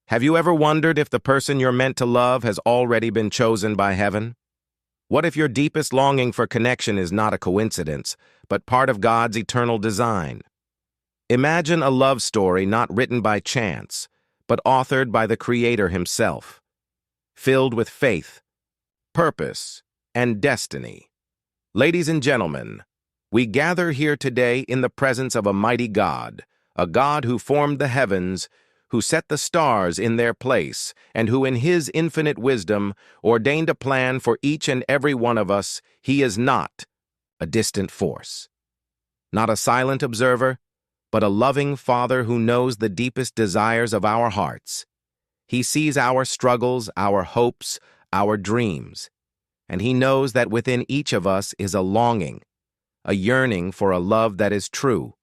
Have you ever wondered if the person you're meant to love has already been chosen by heaven? What if your deepest longing for connection is not a coincidence, but part of God's eternal design? Imagine a love story not written by chance, but authored by the Creator himself, filled with faith, purpose, and destiny. Ladies and gentlemen, we gather here today in the presence of a mighty God, a God who formed the heavens, who set the stars in their place, and who in his infinite wisdom ordained a plan for each and every one of us. He is not a distant force, not a silent observer, but a loving Father who knows the deepest desires of our hearts. He sees our struggles, our hopes, our dreams, and he knows that within each of us is a longing, a yearning for a love that is true,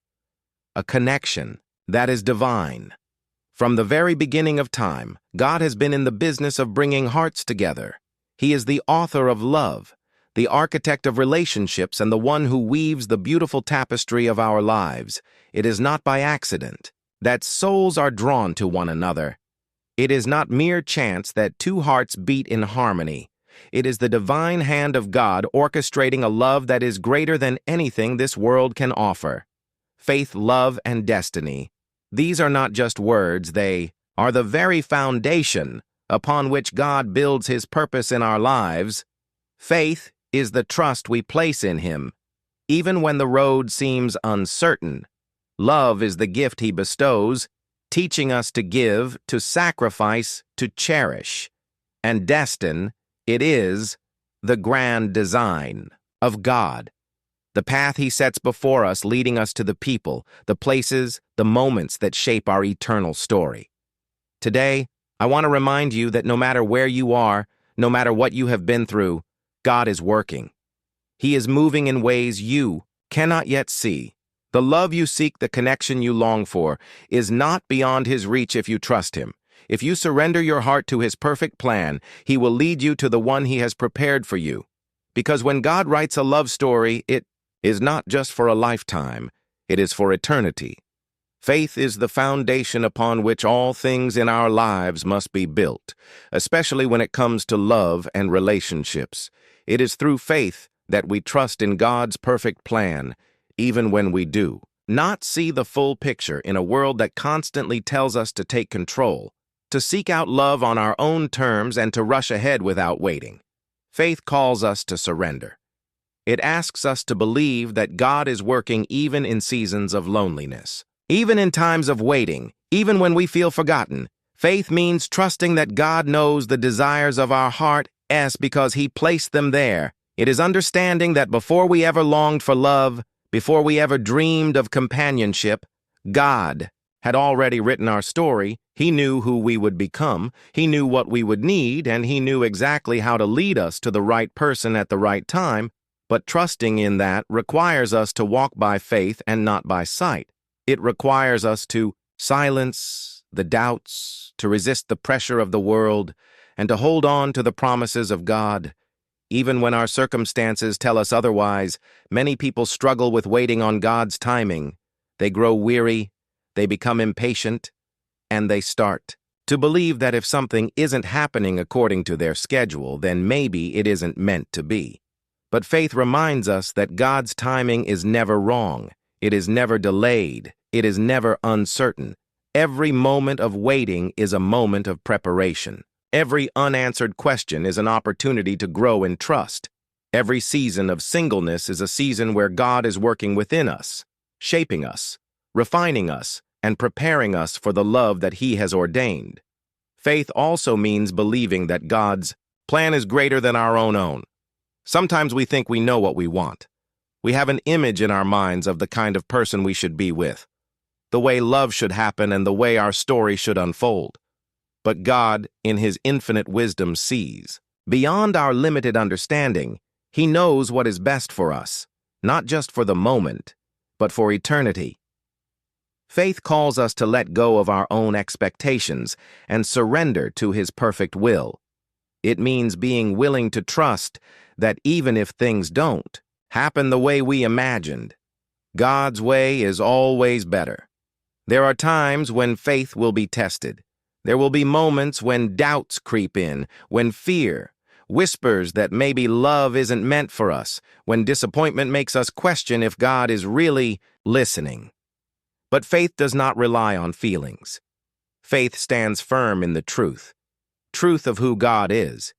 a connection that is divine. From the very beginning of time, God has been in the business of bringing hearts together. He is the author of love, the architect of relationships, and the one who weaves the beautiful tapestry of our lives. It is not by accident that souls are drawn to one another. It is not mere chance that two hearts beat in harmony. It is the divine hand of God orchestrating a love that is greater than anything this world can offer. Faith, love, and destiny. These are not just words, they are the very foundation upon which God builds his purpose in our lives. Faith is the trust we place in him, even when the road seems uncertain. Love is the gift he bestows, teaching us to give, to sacrifice, to cherish. And destiny, it is the grand design of God. The path he sets before us, leading us to the people, the places, the moments that shape our eternal story. Today, I want to remind you that no matter where you are, no matter what you have been through, God is working. He is moving in ways you cannot yet see. The love you seek, the connection you long for, is not beyond his reach if you trust him. If you surrender your heart to his perfect plan, he will lead you to the one he has prepared for you. Because when God writes a love story, it is not just for a lifetime, it is for eternity. Faith is the foundation upon which all things in our lives must be built, especially when it comes to love and relationships. It is through faith that we trust in God's perfect plan, even when we do not see the full picture in a world that constantly tells us to take control, to seek out love on our own terms, and to rush ahead without waiting. Faith calls us to surrender. It asks us to believe that God is working even in seasons of loneliness. Even in times of waiting, even when we feel forgotten, faith means trusting that God knows the desires of our heart, because he placed them there. It is understanding that before we ever longed for love, before we ever dreamed of companionship, God had already written our story. He knew who we would become, he knew what we would need, and he knew exactly how to lead us to the right person at the right time. But trusting in that requires us to walk by faith and not by sight. It requires us to silence the doubts, to resist the pressure of the world, and to hold on to the promises of God. Even when our circumstances tell us otherwise, many people struggle with waiting on God's timing. They grow weary, they become impatient, and they start to believe that if something isn't happening according to their schedule, then maybe it isn't meant to be. But faith reminds us that God's timing is never wrong. It is never delayed. It is never uncertain. Every moment of waiting is a moment of preparation. Every unanswered question is an opportunity to grow in trust. Every season of singleness is a season where God is working within us, shaping us, refining us, and preparing us for the love that he has ordained. Faith also means believing that God's plan is greater than our own. Sometimes we think we know what we want. We have an image in our minds of the kind of person we should be with, the way love should happen, and the way our story should unfold. But God, in his infinite wisdom, sees beyond our limited understanding. He knows what is best for us, not just for the moment, but for eternity. Faith calls us to let go of our own expectations and surrender to his perfect will. It means being willing to trust that even if things don't happen the way we imagined, God's way is always better. There are times when faith will be tested. There will be moments when doubts creep in, when fear whispers that maybe love isn't meant for us, when disappointment makes us question if God is really listening. But faith does not rely on feelings. Faith stands firm in the truth of who God is.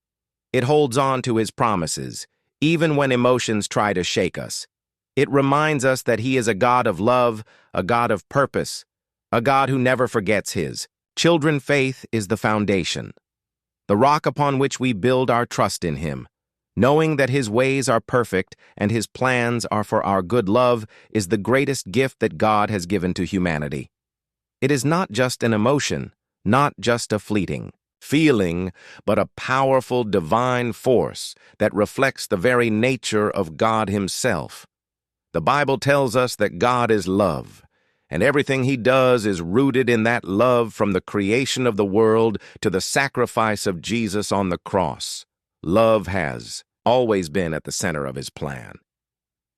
It holds on to His promises, even when emotions try to shake us. It reminds us that He is a God of love, a God of purpose, a God who never forgets His children. Faith is the foundation, the rock upon which we build our trust in Him. Knowing that His ways are perfect and His plans are for our good. Love is the greatest gift that God has given to humanity. It is not just an emotion, not just a fleeting feeling, but a powerful divine force that reflects the very nature of God Himself. The Bible tells us that God is love, and everything He does is rooted in that love, from the creation of the world to the sacrifice of Jesus on the cross. Love has always been at the center of His plan.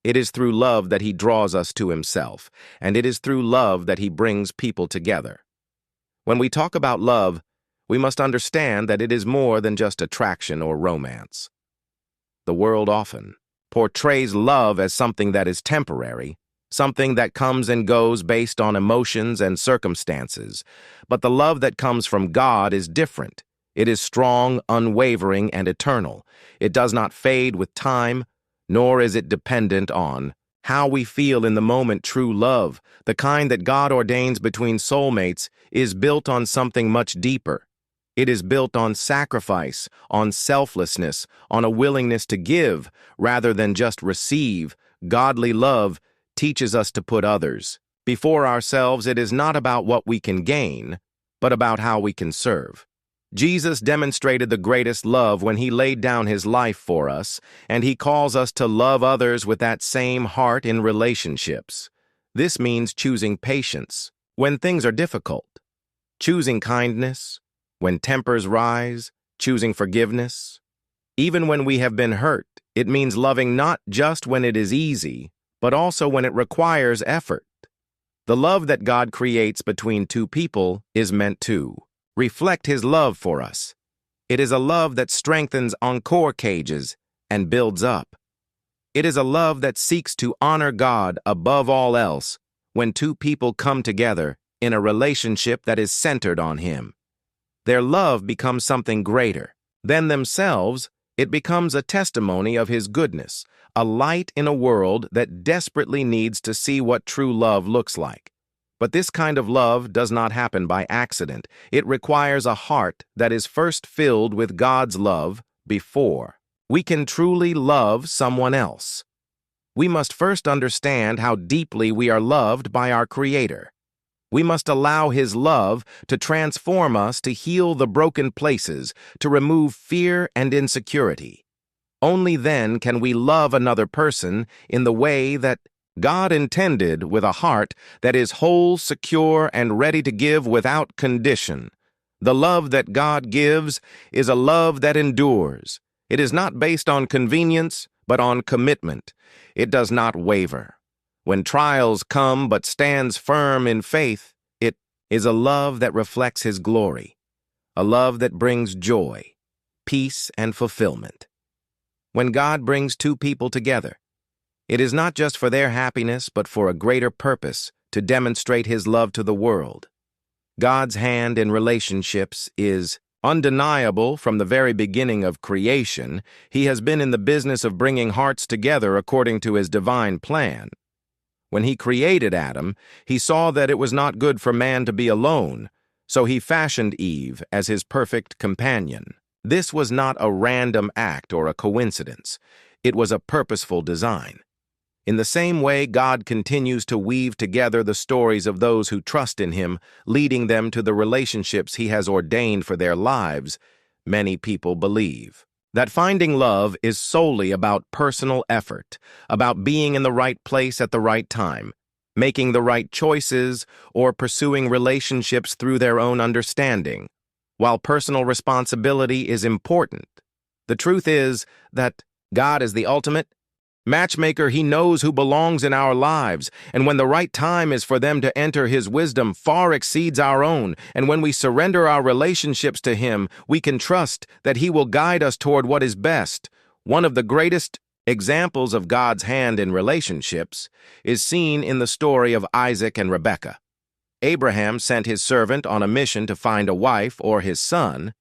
It is through love that He draws us to Himself, and it is through love that He brings people together. When we talk about love, we must understand that it is more than just attraction or romance. The world often portrays love as something that is temporary, something that comes and goes based on emotions and circumstances. But the love that comes from God is different. It is strong, unwavering, and eternal. It does not fade with time, nor is it dependent on how we feel in the moment. True love, the kind that God ordains between soulmates, is built on something much deeper. It is built on sacrifice, on selflessness, on a willingness to give rather than just receive. Godly love teaches us to put others before ourselves. It is not about what we can gain, but about how we can serve. Jesus demonstrated the greatest love when He laid down His life for us, and He calls us to love others with that same heart in relationships. This means choosing patience when things are difficult, choosing kindness when tempers rise, choosing forgiveness even when we have been hurt. It means loving not just when it is easy, but also when it requires effort. The love that God creates between two people is meant to reflect His love for us. It is a love that strengthens core cages and builds up. It is a love that seeks to honor God above all else. When two people come together in a relationship that is centered on Him, their love becomes something greater than themselves. It becomes a testimony of His goodness, a light in a world that desperately needs to see what true love looks like. But this kind of love does not happen by accident. It requires a heart that is first filled with God's love before we can truly love someone else. We must first understand how deeply we are loved by our Creator. We must allow His love to transform us, to heal the broken places, to remove fear and insecurity. Only then can we love another person in the way that God intended, with a heart that is whole, secure, and ready to give without condition. The love that God gives is a love that endures. It is not based on convenience, but on commitment. It does not waver when trials come, but stands firm in faith. It is a love that reflects His glory, a love that brings joy, peace, and fulfillment. When God brings two people together, it is not just for their happiness, but for a greater purpose, to demonstrate His love to the world. God's hand in relationships is undeniable. From the very beginning of creation, He has been in the business of bringing hearts together according to His divine plan. When He created Adam, He saw that it was not good for man to be alone, so He fashioned Eve as his perfect companion. This was not a random act or a coincidence. It was a purposeful design. In the same way, God continues to weave together the stories of those who trust in Him, leading them to the relationships He has ordained for their lives. Many people believe that finding love is solely about personal effort, about being in the right place at the right time, making the right choices, or pursuing relationships through their own understanding. While personal responsibility is important, the truth is that God is the ultimate Matchmaker, he knows who belongs in our lives, and when the right time is for them to enter, his wisdom far exceeds our own, and when we surrender our relationships to him, we can trust that he will guide us toward what is best. One of the greatest examples of God's hand in relationships is seen in the story of Isaac and Rebekah. Abraham sent his servant on a mission to find a wife or his son,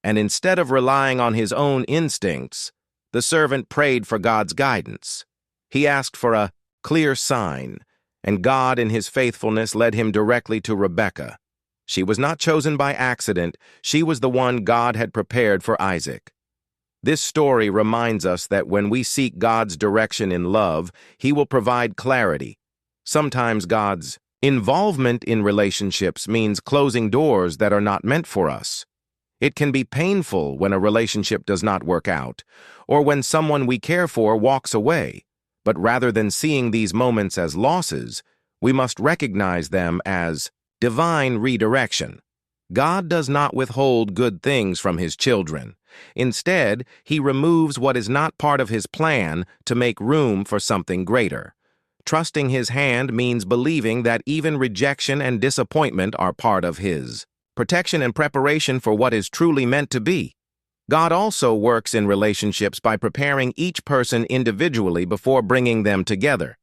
and instead of relying on his own instincts, the servant prayed for God's guidance. He asked for a clear sign, and God in his faithfulness led him directly to Rebekah. She was not chosen by accident. She was the one God had prepared for Isaac. This story reminds us that when we seek God's direction in love, he will provide clarity. Sometimes God's involvement in relationships means closing doors that are not meant for us. It can be painful when a relationship does not work out, or when someone we care for walks away. But rather than seeing these moments as losses, we must recognize them as divine redirection. God does not withhold good things from his children. Instead, he removes what is not part of his plan to make room for something greater. Trusting his hand means believing that even rejection and disappointment are part of his protection and preparation for what is truly meant to be. God also works in relationships by preparing each person individually before bringing them together.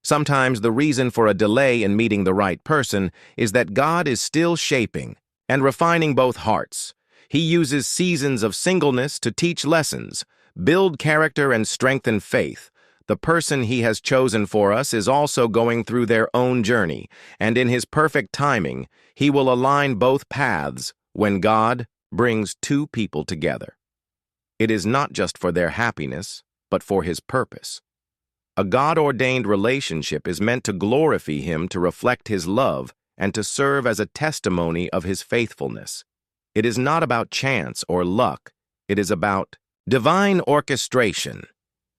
Sometimes the reason for a delay in meeting the right person is that God is still shaping and refining both hearts. He uses seasons of singleness to teach lessons, build character, and strengthen faith. The person he has chosen for us is also going through their own journey, and in his perfect timing, he will align both paths when God brings two people together. It is not just for their happiness, but for his purpose. A God-ordained relationship is meant to glorify him, to reflect his love, and to serve as a testimony of his faithfulness. It is not about chance or luck. It is about divine orchestration.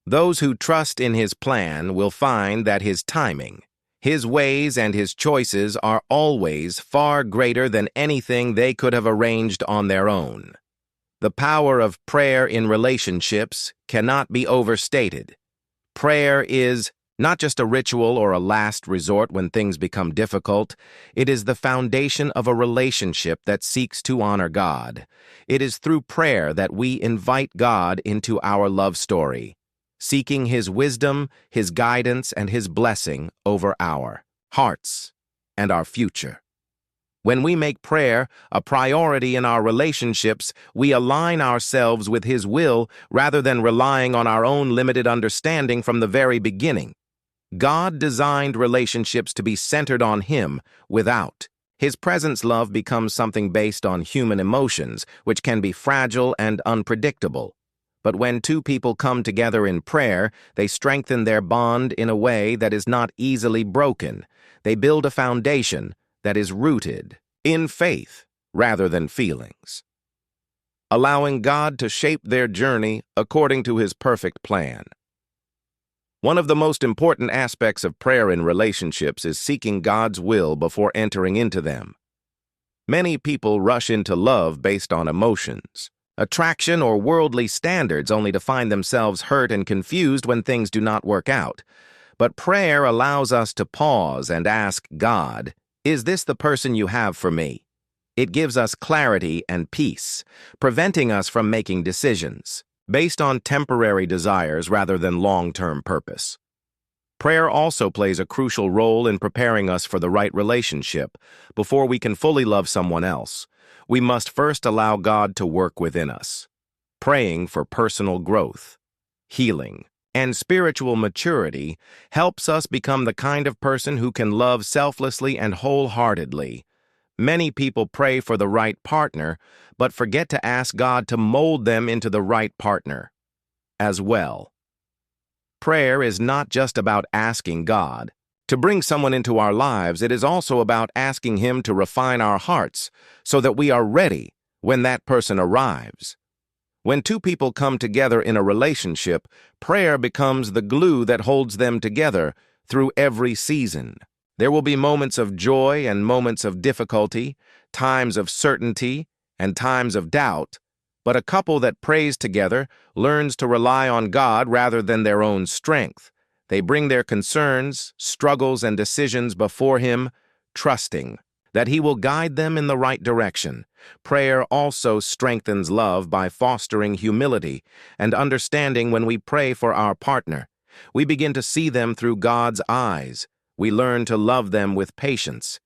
Those who trust in his plan will find that his timing, his ways, and his choices are always far greater than anything they could have arranged on their own. The power of prayer in relationships cannot be overstated. Prayer is not just a ritual or a last resort when things become difficult. It is the foundation of a relationship that seeks to honor God. It is through prayer that we invite God into our love story, seeking his wisdom, his guidance, and his blessing over our hearts and our future. When we make prayer a priority in our relationships, we align ourselves with his will rather than relying on our own limited understanding from the very beginning. God designed relationships to be centered on him. Without his presence, love becomes something based on human emotions, which can be fragile and unpredictable. But when two people come together in prayer, they strengthen their bond in a way that is not easily broken. They build a foundation that is rooted in faith rather than feelings, allowing God to shape their journey according to his perfect plan. One of the most important aspects of prayer in relationships is seeking God's will before entering into them. Many people rush into love based on emotions, attraction, or worldly standards, only to find themselves hurt and confused when things do not work out. But prayer allows us to pause and ask God, "Is this the person you have for me?" It gives us clarity and peace, preventing us from making decisions based on temporary desires rather than long-term purpose. Prayer also plays a crucial role in preparing us for the right relationship. Before we can fully love someone else, we must first allow God to work within us. Praying for personal growth, healing, and spiritual maturity helps us become the kind of person who can love selflessly and wholeheartedly. Many people pray for the right partner, but forget to ask God to mold them into the right partner as well. Prayer is not just about asking God to bring someone into our lives. It is also about asking him to refine our hearts so that we are ready when that person arrives. When two people come together in a relationship, prayer becomes the glue that holds them together through every season. There will be moments of joy and moments of difficulty, times of certainty and times of doubt, But a couple that prays together learns to rely on God rather than their own strength. They bring their concerns, struggles, and decisions before Him, trusting that He will guide them in the right direction. Prayer also strengthens love by fostering humility and understanding. When we pray for our partner, we begin to see them through God's eyes. We learn to love them with patience,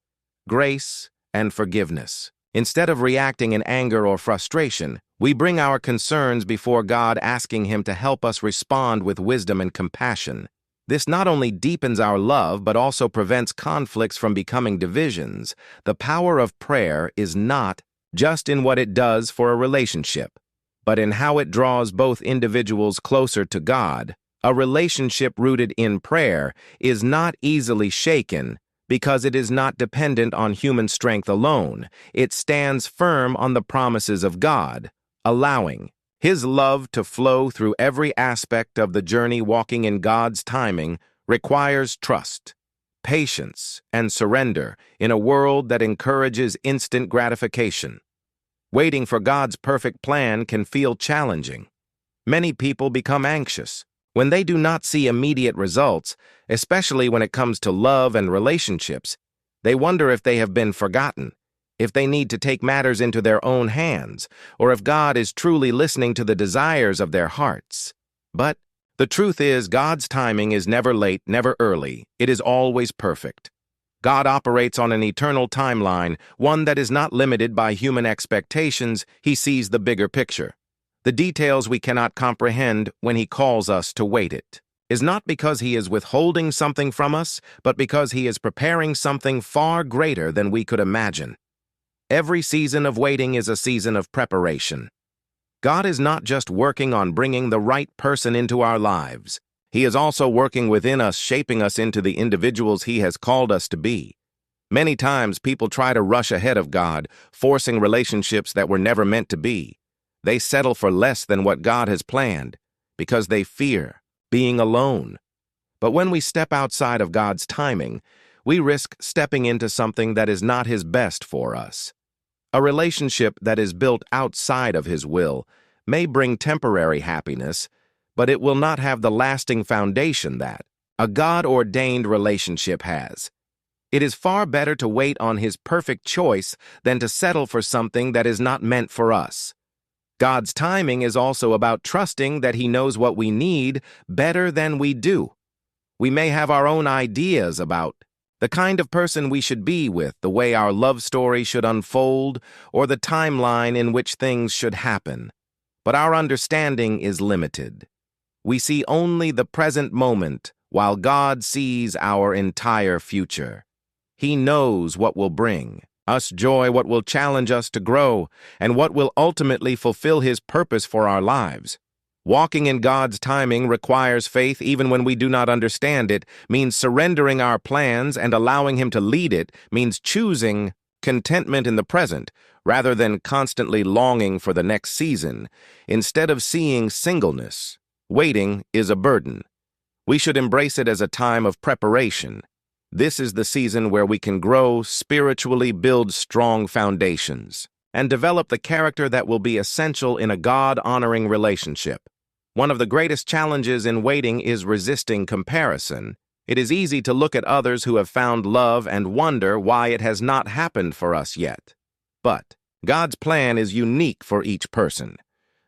grace, and forgiveness. Instead of reacting in anger or frustration, we bring our concerns before God, asking Him to help us respond with wisdom and compassion. This not only deepens our love, but also prevents conflicts from becoming divisions. The power of prayer is not just in what it does for a relationship, but in how it draws both individuals closer to God. A relationship rooted in prayer is not easily shaken because it is not dependent on human strength alone. It stands firm on the promises of God, allowing His love to flow through every aspect of the journey. Walking in God's timing requires trust, patience, and surrender in a world that encourages instant gratification. Waiting for God's perfect plan can feel challenging. Many people become anxious when they do not see immediate results, especially when it comes to love and relationships. They wonder if they have been forgotten, if they need to take matters into their own hands, or if God is truly listening to the desires of their hearts. But the truth is, God's timing is never late, never early. It is always perfect. God operates on an eternal timeline, one that is not limited by human expectations. He sees the bigger picture. The details we cannot comprehend when He calls us to wait. It is not because He is withholding something from us, but because He is preparing something far greater than we could imagine. Every season of waiting is a season of preparation. God is not just working on bringing the right person into our lives. He is also working within us, shaping us into the individuals He has called us to be. Many times people try to rush ahead of God, forcing relationships that were never meant to be. They settle for less than what God has planned because they fear being alone. But when we step outside of God's timing, we risk stepping into something that is not His best for us. A relationship that is built outside of His will may bring temporary happiness, but it will not have the lasting foundation that a God-ordained relationship has. It is far better to wait on His perfect choice than to settle for something that is not meant for us. God's timing is also about trusting that He knows what we need better than we do. We may have our own ideas about the kind of person we should be with, the way our love story should unfold, or the timeline in which things should happen. But our understanding is limited. We see only the present moment, while God sees our entire future. He knows what will bring us joy, what will challenge us to grow, and what will ultimately fulfill His purpose for our lives. Walking in God's timing requires faith even when we do not understand it, means surrendering our plans and allowing Him to lead it, means choosing contentment in the present rather than constantly longing for the next season. Instead of seeing singleness, waiting is a burden. We should embrace it as a time of preparation. This is the season where we can grow spiritually, build strong foundations, and develop the character that will be essential in a God-honoring relationship. One of the greatest challenges in waiting is resisting comparison. It is easy to look at others who have found love and wonder why it has not happened for us yet. But God's plan is unique for each person.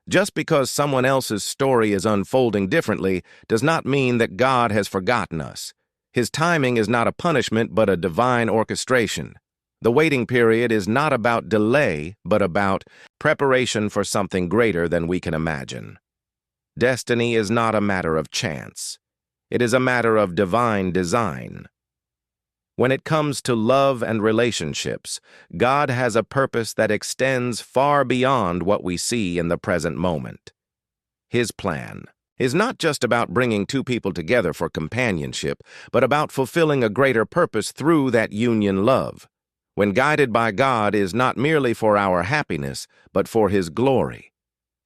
Just because someone else's story is unfolding differently does not mean that God has forgotten us. His timing is not a punishment, but a divine orchestration. The waiting period is not about delay, but about preparation for something greater than we can imagine. Destiny is not a matter of chance. It is a matter of divine design. When it comes to love and relationships, God has a purpose that extends far beyond what we see in the present moment. His plan is not just about bringing two people together for companionship, but about fulfilling a greater purpose through that union love. When guided by God is not merely for our happiness, but for His glory.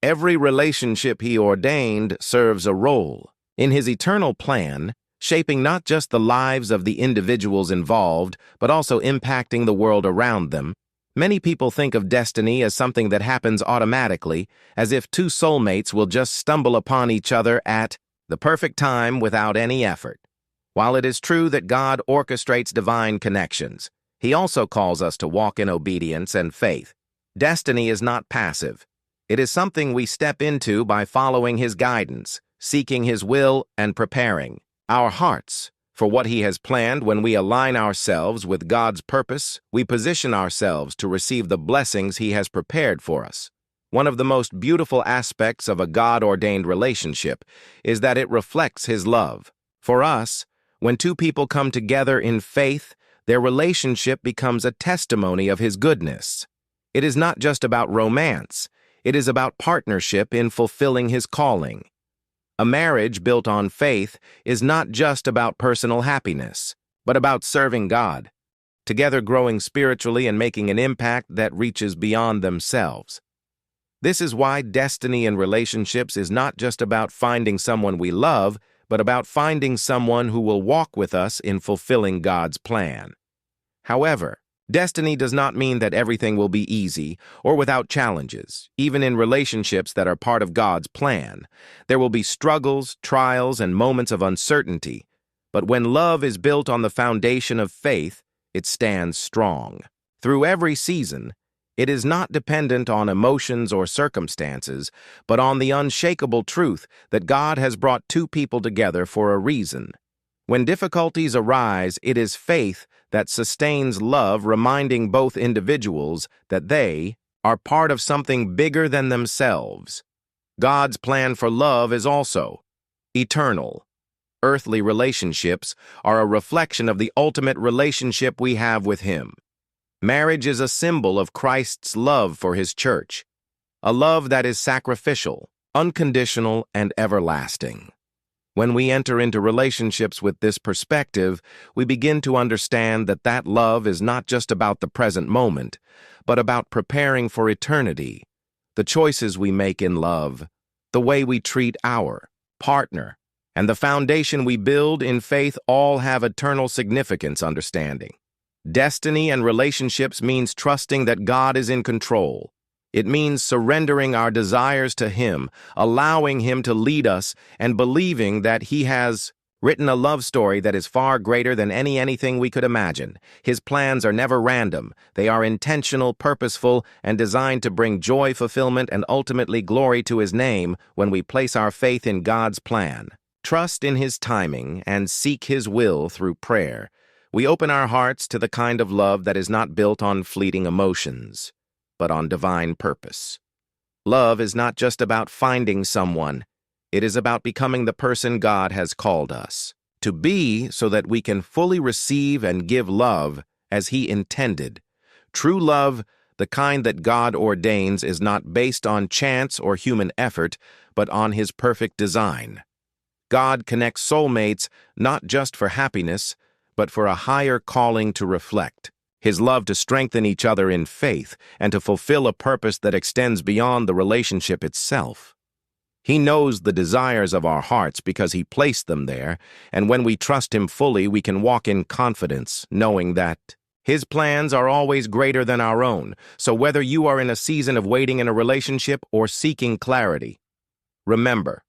Every relationship He ordained serves a role in His eternal plan, shaping not just the lives of the individuals involved, but also impacting the world around them. Many people think of destiny as something that happens automatically, as if two soulmates will just stumble upon each other at the perfect time without any effort. While it is true that God orchestrates divine connections, He also calls us to walk in obedience and faith. Destiny is not passive. It is something we step into by following His guidance, seeking His will, and preparing our hearts for what He has planned. When we align ourselves with God's purpose, we position ourselves to receive the blessings He has prepared for us. One of the most beautiful aspects of a God-ordained relationship is that it reflects His love. For us, when two people come together in faith, their relationship becomes a testimony of His goodness. It is not just about romance. It is about partnership in fulfilling His calling. A marriage built on faith is not just about personal happiness, but about serving God, together growing spiritually and making an impact that reaches beyond themselves. This is why destiny in relationships is not just about finding someone we love, but about finding someone who will walk with us in fulfilling God's plan. However, destiny does not mean that everything will be easy or without challenges. Even in relationships that are part of God's plan, there will be struggles, trials, and moments of uncertainty. But when love is built on the foundation of faith, it stands strong. Through every season, it is not dependent on emotions or circumstances, but on the unshakable truth that God has brought two people together for a reason. When difficulties arise, it is faith that sustains love, reminding both individuals that they are part of something bigger than themselves. God's plan for love is also eternal. Earthly relationships are a reflection of the ultimate relationship we have with Him. Marriage is a symbol of Christ's love for His church, a love that is sacrificial, unconditional, and everlasting. When we enter into relationships with this perspective, we begin to understand that love is not just about the present moment, but about preparing for eternity. The choices we make in love, the way we treat our partner, and the foundation we build in faith all have eternal significance. Understanding destiny and relationships means trusting that God is in control. It means surrendering our desires to Him, allowing Him to lead us, and believing that He has written a love story that is far greater than anything we could imagine. His plans are never random. They are intentional, purposeful, and designed to bring joy, fulfillment, and ultimately glory to His name. When we place our faith in God's plan, trust in His timing, and seek His will through prayer, we open our hearts to the kind of love that is not built on fleeting emotions, but on divine purpose. Love is not just about finding someone. It is about becoming the person God has called us to be, so that we can fully receive and give love as He intended. True love, the kind that God ordains, is not based on chance or human effort, but on His perfect design. God connects soulmates not just for happiness, but for a higher calling to reflect His love, to strengthen each other in faith, and to fulfill a purpose that extends beyond the relationship itself. He knows the desires of our hearts because He placed them there, and when we trust Him fully, we can walk in confidence, knowing that His plans are always greater than our own. So whether you are in a season of waiting in a relationship or seeking clarity, remember,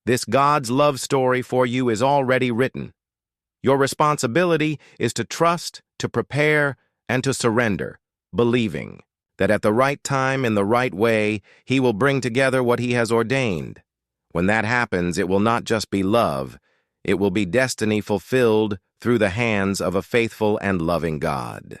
this God's love story for you is already written. Your responsibility is to trust, to prepare, and to surrender, believing that at the right time, in the right way, He will bring together what He has ordained. When that happens, it will not just be love, it will be destiny fulfilled through the hands of a faithful and loving God.